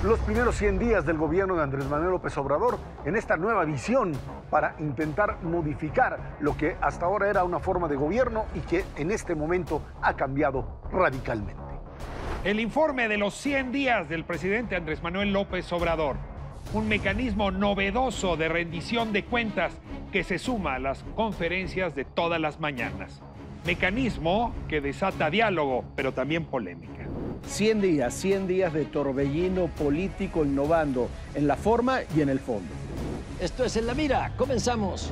los primeros 100 días del gobierno de Andrés Manuel López Obrador en esta nueva visión para intentar modificar lo que hasta ahora era una forma de gobierno y que en este momento ha cambiado radicalmente. El informe de los 100 días del presidente Andrés Manuel López Obrador, un mecanismo novedoso de rendición de cuentas que se suma a las conferencias de todas las mañanas. Mecanismo que desata diálogo, pero también polémica. 100 días de torbellino político innovando en la forma y en el fondo. Esto es En la Mira, comenzamos.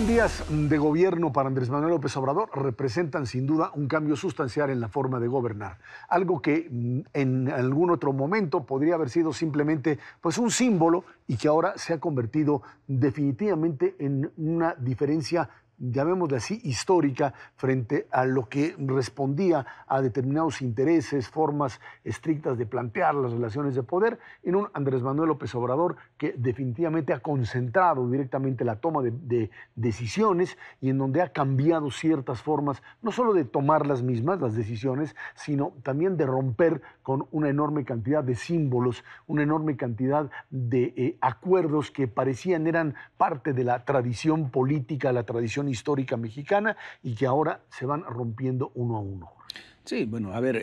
Días de gobierno para Andrés Manuel López Obrador representan sin duda un cambio sustancial en la forma de gobernar, algo que en algún otro momento podría haber sido simplemente pues un símbolo y que ahora se ha convertido definitivamente en una diferencia, llamémosle así, histórica frente a lo que respondía a determinados intereses, formas estrictas de plantear las relaciones de poder, en un Andrés Manuel López Obrador que definitivamente ha concentrado directamente la toma de decisiones y en donde ha cambiado ciertas formas, no solo de tomar las mismas, las decisiones, sino también de romper con una enorme cantidad de símbolos, una enorme cantidad de acuerdos que parecían eran parte de la tradición política, la tradición histórica mexicana y que ahora se van rompiendo uno a uno. Sí, bueno, a ver,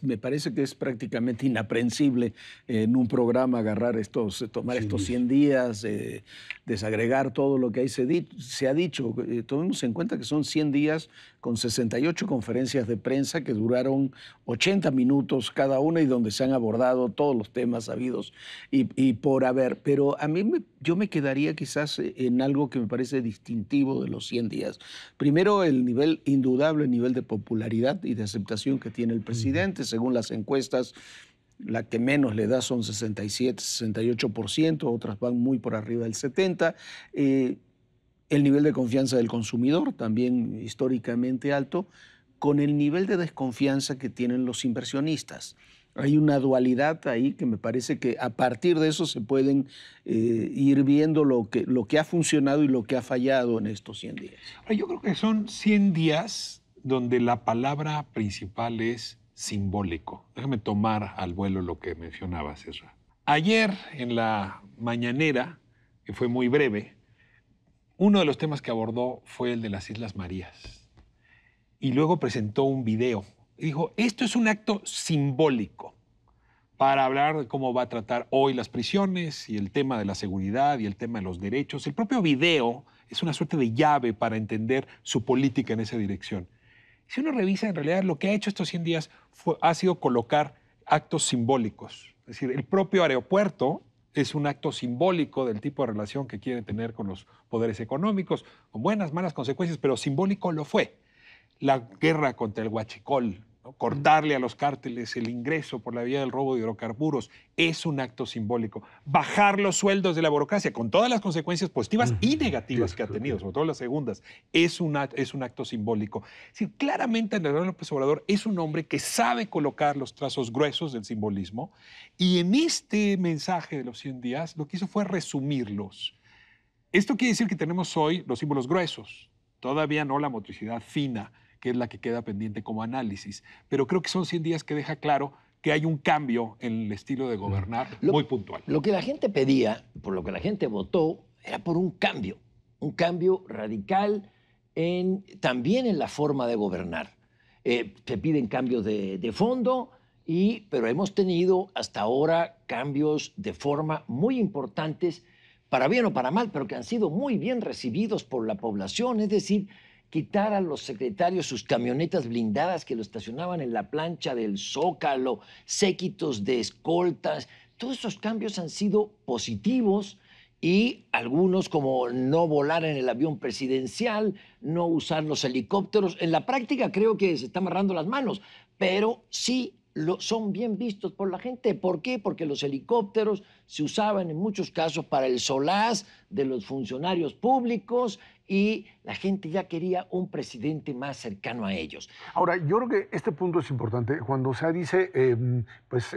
me parece que es prácticamente inaprensible en un programa tomar estos 100 días, desagregar todo lo que ahí se ha dicho. Tomemos en cuenta que son 100 días con 68 conferencias de prensa que duraron 80 minutos cada una y donde se han abordado todos los temas habidos y por haber. Pero a mí yo me quedaría quizás en algo que me parece distintivo de los 100 días. Primero, el indudable nivel de popularidad y de aceptación que tiene el presidente. Según las encuestas, la que menos le da son 67, 68%, otras van muy por arriba del 70%. El nivel de confianza del consumidor, también históricamente alto, con el nivel de desconfianza que tienen los inversionistas. Hay una dualidad ahí que me parece que a partir de eso se pueden ir viendo lo que ha funcionado y lo que ha fallado en estos 100 días. Yo creo que son 100 días donde la palabra principal es simbólico. Déjame tomar al vuelo lo que mencionabas, César. Ayer en la mañanera, que fue muy breve, uno de los temas que abordó fue el de las Islas Marías. Y luego presentó un video. Y dijo, esto es un acto simbólico para hablar de cómo va a tratar hoy las prisiones y el tema de la seguridad y el tema de los derechos. El propio video es una suerte de llave para entender su política en esa dirección. Si uno revisa, en realidad lo que ha hecho estos 100 días ha sido colocar actos simbólicos. Es decir, el propio aeropuerto es un acto simbólico del tipo de relación que quiere tener con los poderes económicos, con buenas, malas consecuencias, pero simbólico lo fue. La guerra contra el huachicol, ¿no? Cortarle a los cárteles el ingreso por la vía del robo de hidrocarburos, es un acto simbólico. Bajar los sueldos de la burocracia, con todas las consecuencias positivas y negativas que ha tenido, sobre todo las segundas, es un acto simbólico. Es decir, claramente Andrés Manuel López Obrador es un hombre que sabe colocar los trazos gruesos del simbolismo y en este mensaje de los 100 días lo que hizo fue resumirlos. Esto quiere decir que tenemos hoy los símbolos gruesos, todavía no la motricidad fina, que es la que queda pendiente como análisis. Pero creo que son 100 días que deja claro que hay un cambio en el estilo de gobernar muy puntual. Lo que la gente pedía, por lo que la gente votó, era por un cambio radical también en la forma de gobernar. Se piden cambios de fondo, pero hemos tenido hasta ahora cambios de forma muy importantes, para bien o para mal, pero que han sido muy bien recibidos por la población, es decir, quitar a los secretarios sus camionetas blindadas que lo estacionaban en la plancha del Zócalo, séquitos de escoltas. Todos esos cambios han sido positivos y algunos, como no volar en el avión presidencial, no usar los helicópteros. En la práctica creo que se está amarrando las manos, pero sí son bien vistos por la gente. ¿Por qué? Porque los helicópteros se usaban en muchos casos para el solaz de los funcionarios públicos y la gente ya quería un presidente más cercano a ellos. Ahora, yo creo que este punto es importante. Cuando se dice, pues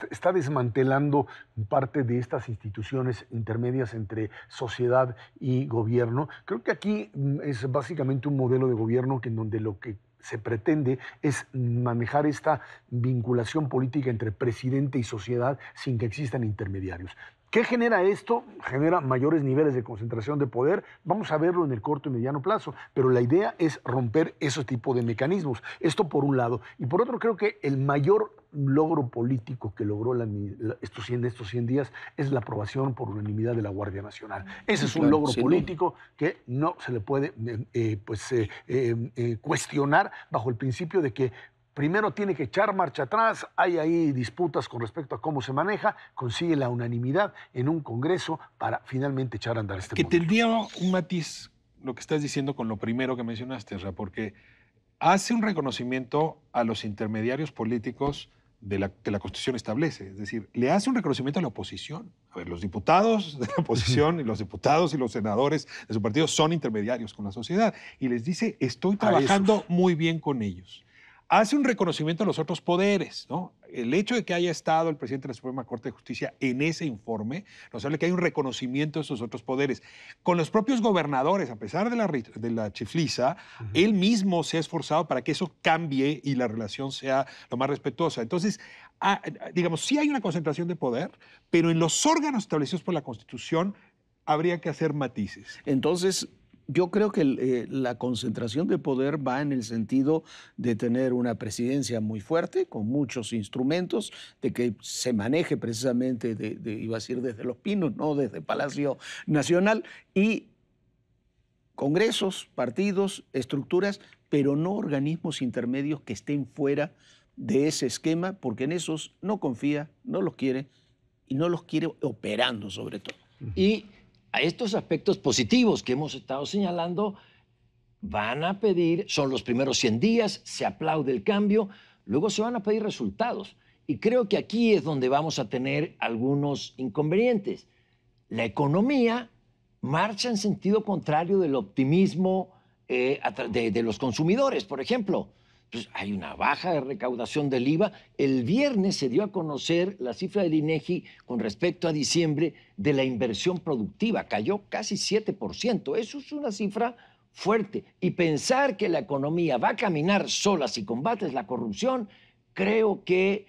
está desmantelando parte de estas instituciones intermedias entre sociedad y gobierno, creo que aquí es básicamente un modelo de gobierno en donde lo que se pretende es manejar esta vinculación política entre presidente y sociedad sin que existan intermediarios. ¿Qué genera esto? Genera mayores niveles de concentración de poder. Vamos a verlo en el corto y mediano plazo, pero la idea es romper ese tipo de mecanismos. Esto por un lado. Y por otro, creo que el mayor logro político que logró estos 100 días es la aprobación por unanimidad de la Guardia Nacional. Ese es un logro político que no se le puede cuestionar bajo el principio de que primero tiene que echar marcha atrás, hay ahí disputas con respecto a cómo se maneja, consigue la unanimidad en un Congreso para finalmente echar a andar este modelo. Que tendría un matiz lo que estás diciendo con lo primero que mencionaste, Ra, porque hace un reconocimiento a los intermediarios políticos que la Constitución establece. Es decir, le hace un reconocimiento a la oposición. A ver, los diputados de la oposición y los diputados y los senadores de su partido son intermediarios con la sociedad. Y les dice, estoy trabajando muy bien con ellos. Hace un reconocimiento a los otros poderes, ¿no? El hecho de que haya estado el presidente de la Suprema Corte de Justicia en ese informe nos habla que hay un reconocimiento de esos otros poderes. Con los propios gobernadores, a pesar de la chifliza, él mismo se ha esforzado para que eso cambie y la relación sea lo más respetuosa. Entonces, digamos, sí hay una concentración de poder, pero en los órganos establecidos por la Constitución habría que hacer matices. Entonces, yo creo que la concentración de poder va en el sentido de tener una presidencia muy fuerte, con muchos instrumentos, de que se maneje precisamente, iba a decir desde Los Pinos, no desde Palacio Nacional, y congresos, partidos, estructuras, pero no organismos intermedios que estén fuera de ese esquema, porque en esos no confía, no los quiere, y no los quiere operando sobre todo. Y a estos aspectos positivos que hemos estado señalando, van a pedir, son los primeros 100 días, se aplaude el cambio, luego se van a pedir resultados. Y creo que aquí es donde vamos a tener algunos inconvenientes. La economía marcha en sentido contrario del optimismo de los consumidores, por ejemplo. Pues hay una baja de recaudación del IVA. El viernes se dio a conocer la cifra del INEGI con respecto a diciembre de la inversión productiva. Cayó casi 7%. Eso es una cifra fuerte. Y pensar que la economía va a caminar sola si combates la corrupción, creo que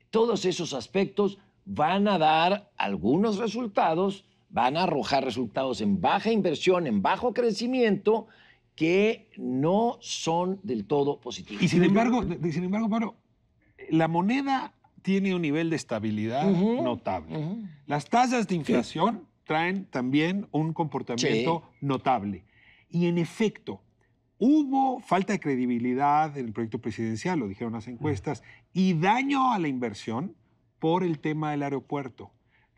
todos esos aspectos van a dar algunos resultados, van a arrojar resultados en baja inversión, en bajo crecimiento, que no son del todo positivos. Y sin embargo, Pablo, la moneda tiene un nivel de estabilidad notable. Las tasas de inflación traen también un comportamiento notable. Y en efecto, hubo falta de credibilidad en el proyecto presidencial, lo dijeron las encuestas, y daño a la inversión por el tema del aeropuerto.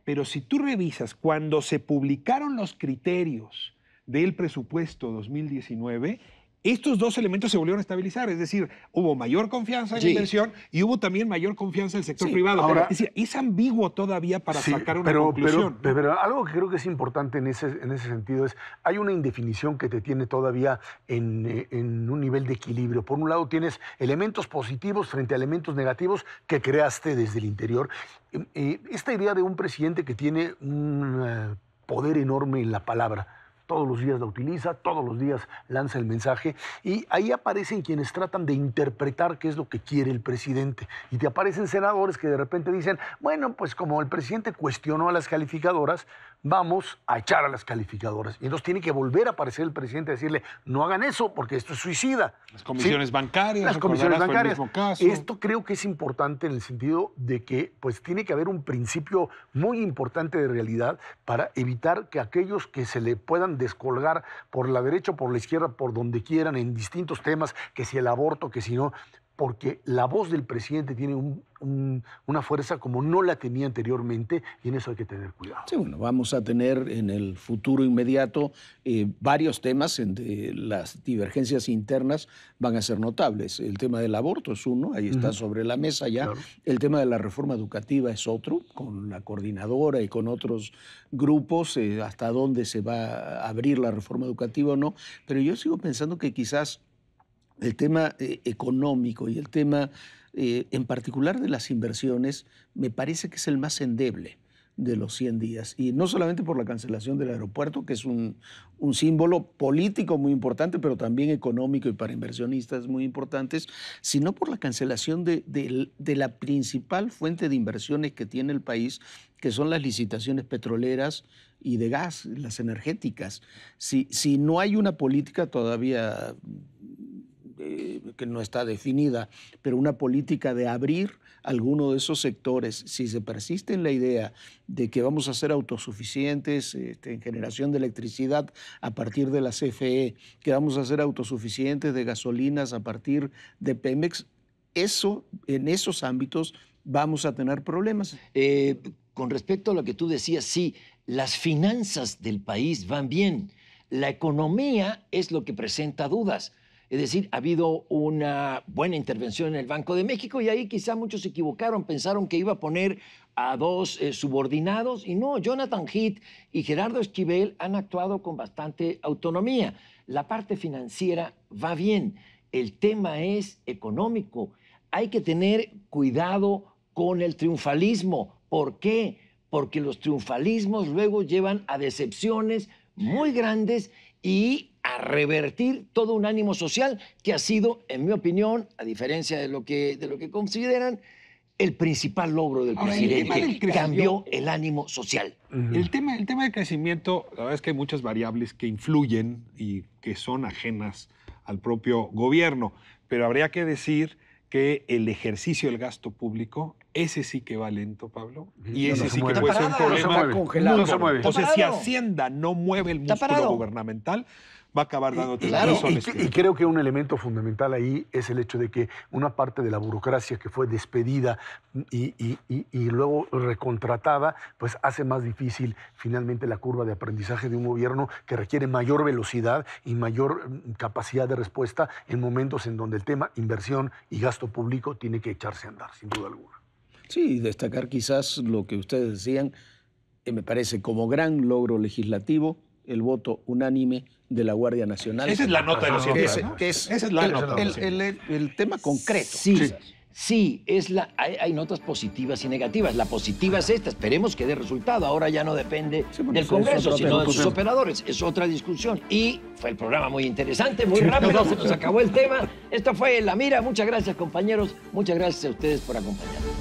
Pero si tú revisas, cuando se publicaron los criterios del presupuesto 2019, estos dos elementos se volvieron a estabilizar. Es decir, hubo mayor confianza en la inversión y hubo también mayor confianza en el sector privado. Ahora, es decir, es ambiguo todavía para sacar una conclusión. Pero algo que creo que es importante en ese sentido es, hay una indefinición que te tiene todavía en un nivel de equilibrio. Por un lado tienes elementos positivos frente a elementos negativos que creaste desde el interior. Esta idea de un presidente que tiene un poder enorme en la palabra, todos los días la utiliza, todos los días lanza el mensaje, y ahí aparecen quienes tratan de interpretar qué es lo que quiere el presidente. Y te aparecen senadores que de repente dicen, bueno, pues como el presidente cuestionó a las calificadoras, vamos a echar a las calificadoras. Y entonces tiene que volver a aparecer el presidente a decirle, no hagan eso porque esto es suicida. Las comisiones bancarias. Las comisiones bancarias. Fue el mismo caso. Esto creo que es importante en el sentido de que pues tiene que haber un principio muy importante de realidad para evitar que aquellos que se le puedan descolgar por la derecha o por la izquierda, por donde quieran, en distintos temas, que si el aborto, que si no, porque la voz del presidente tiene una fuerza como no la tenía anteriormente, y en eso hay que tener cuidado. Sí, bueno, vamos a tener en el futuro inmediato varios temas en las divergencias internas van a ser notables. El tema del aborto es uno, ahí está sobre la mesa ya. Claro. El tema de la reforma educativa es otro, con la coordinadora y con otros grupos, hasta dónde se va a abrir la reforma educativa o no. Pero yo sigo pensando que quizás el tema económico y el tema en particular de las inversiones me parece que es el más endeble de los 100 días. Y no solamente por la cancelación del aeropuerto, que es un símbolo político muy importante, pero también económico y para inversionistas muy importantes, sino por la cancelación de la principal fuente de inversiones que tiene el país, que son las licitaciones petroleras y de gas, las energéticas. Si no hay una política todavía que no está definida, pero una política de abrir alguno de esos sectores, si se persiste en la idea de que vamos a ser autosuficientes en generación de electricidad a partir de la CFE, que vamos a ser autosuficientes de gasolinas a partir de Pemex, en esos ámbitos vamos a tener problemas. Con respecto a lo que tú decías, sí, las finanzas del país van bien. La economía es lo que presenta dudas. Es decir, ha habido una buena intervención en el Banco de México y ahí quizá muchos se equivocaron, pensaron que iba a poner a dos subordinados y no, Jonathan Heath y Gerardo Esquivel han actuado con bastante autonomía. La parte financiera va bien, el tema es económico. Hay que tener cuidado con el triunfalismo. ¿Por qué? Porque los triunfalismos luego llevan a decepciones muy grandes y a revertir todo un ánimo social que ha sido, en mi opinión, a diferencia de lo que consideran, el principal logro del presidente. Cambió el ánimo social. El tema del crecimiento, la verdad es que hay muchas variables que influyen y que son ajenas al propio gobierno, pero habría que decir que el ejercicio del gasto público, ese sí que va lento, Pablo, y ese sí que puede ser un problema. No se mueve. O sea, si Hacienda no mueve el músculo gubernamental, va a acabar dándote razones. Y creo que un elemento fundamental ahí es el hecho de que una parte de la burocracia que fue despedida y luego recontratada, pues hace más difícil finalmente la curva de aprendizaje de un gobierno que requiere mayor velocidad y mayor capacidad de respuesta en momentos en donde el tema inversión y gasto público tiene que echarse a andar, sin duda alguna. Sí, destacar quizás lo que ustedes decían, me parece como gran logro legislativo, el voto unánime de la Guardia Nacional. Esa es la nota de los 100 días, ¿no? Esa es la nota. El tema concreto. Sí, hay notas positivas y negativas. La positiva es esta, esperemos que dé resultado. Ahora ya no depende del Congreso, sino de sus operadores. Es otra discusión. Y fue el programa muy interesante, muy rápido, se nos acabó el tema. Esto fue La Mira. Muchas gracias, compañeros. Muchas gracias a ustedes por acompañarnos.